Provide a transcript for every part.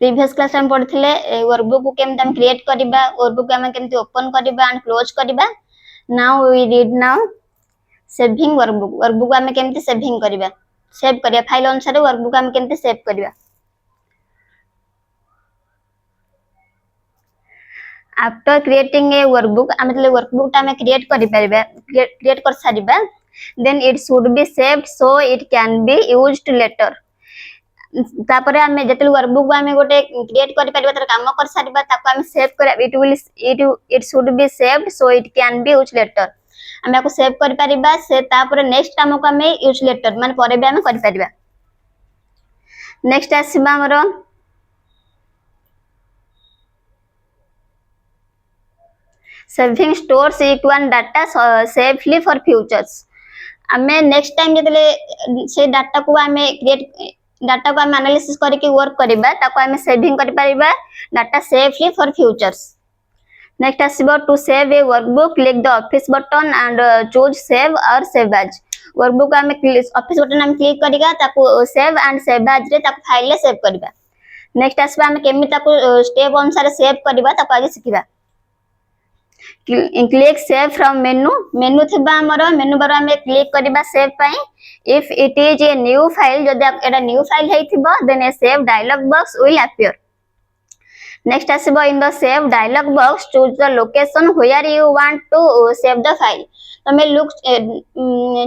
previous class हम पढ़थिले workbook को केमते हम क्रिएट करबा वर्कबुक को हम केमते ओपन करबा एंड क्लोज करबा now we read now saving workbook हम केमते सेविंग करबा सेव करिया फाइल अनुसार वर्कबुक हम केमते सेव करबा आफ्टर क्रिएटिंग ए वर्कबुक हम मतलब वर्कबुक ता हम क्रिएट करि परबा क्रिएट कर सारिबा then it should be saved so it can be used later तापरे हमें जतल वर्कबुक हमें गोटे क्रिएट करि परबा तर काम कर सारिबा ताको हम सेव कर it should be saved so it can be used later हम याको सेव करि परबा से तापरे नेक्स्ट काम को हमें यूज लेटर माने परे बे हम करि परबा नेक्स्ट आसीबा हमरो saving stores equal data safely for futures हमें नेक्स्ट टाइम जतले से डाटा को हमें क्रिएट डाटा को हम एनालिसिस करके वर्क करबा ताको हमें सेविंग करि परबा data safely for futures next आसीबो to save a workbook click the office button and choose save और सेव एज वर्कबुक हमें ऑफिस बटन हम क्लिक करिगा ताको सेव एंड सेव एज रे ताको फाइल ले सेव करबा नेक्स्ट आसीबा हमें केमि ताको स्टेप अनुसार सेव करबा ताको आगे सिखिबा क्लिक सेव फ्रॉम मेनू थिबा हमर मेनू बार हमें क्लिक करबा सेव पई if it is a new file जदि एटा न्यू फाइल हेथिबो then a save dialog box will appear next आसीबो in the save dialog box choose the location where you want to save the file तमे look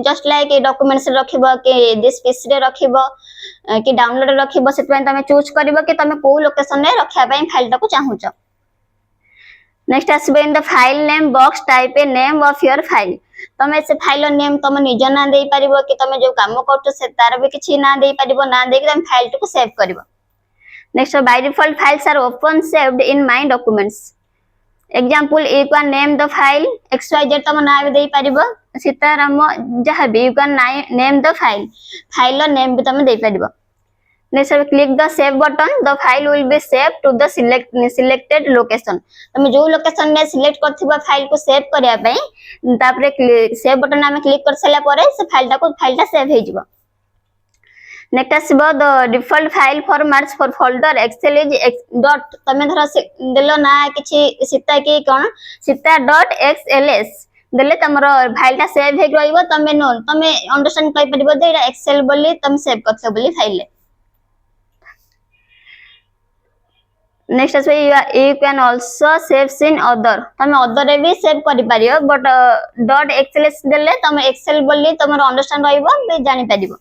just like a documents रखिबो कि this PC रे रखिबो कि download रखिबो सेत पई तमे choose करबो कि तमे को लोकेशन रे रखिया पई फाइल टाको चाहूचो नेक्स्ट आसीबो in the file name box type a name of your file तमे से फाइल नेम तम निज ना देई परिबो कि तमे जो काम करतो से तार भी किछि ना देई परिबो ना देई तमे फाइल टाको सेव करबो next by default files are open saved in my documents example you can name the file xyz तम ना भी देई परिबो सीताराम जहा भी you can name the file name भी तमे देई परिबो next click the save button the file will be saved to the selected location तमे जो लोकेशन ने सिलेक्ट करथिबो फाइल को सेव करिया पई तापरे सेव बटन हम क्लिक कर सला परे से फाइलटा सेव हे जिवो नेक्स्ट आसीबो the default file formats for folder Excel is dot तमे धर देलो ना किछि सीता की कोन सीता डॉट xls देले तमरो फाइलटा सेव हे रहइबो तमे अंडरस्टैंड कइ परिबो जे एक्सेल बोली तम सेव करथो बोली फाइल ले नेक्स्ट आसे you can also save in other तमे अदर रे भी सेव करि पारियो बट डॉट xls देले तमे एक्सेल बोली तमरो अंडरस्टैंड रहइबो बे जानि पारिबो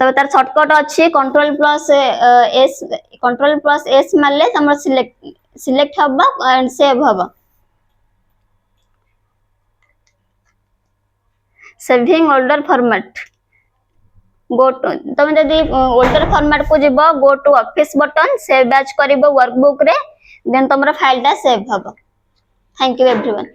तब तार शॉर्टकट अछि कंट्रोल प्लस एस मारले तमरो सिलेक्ट हबो एंड सेव हबो saving older format go to तुम जदि ओल्डर फॉर्मेट को जिवो go to office button save as करिवो वर्कबुक रे देन तमरा फाइल टा सेव हबो थैंक यू एवरीवन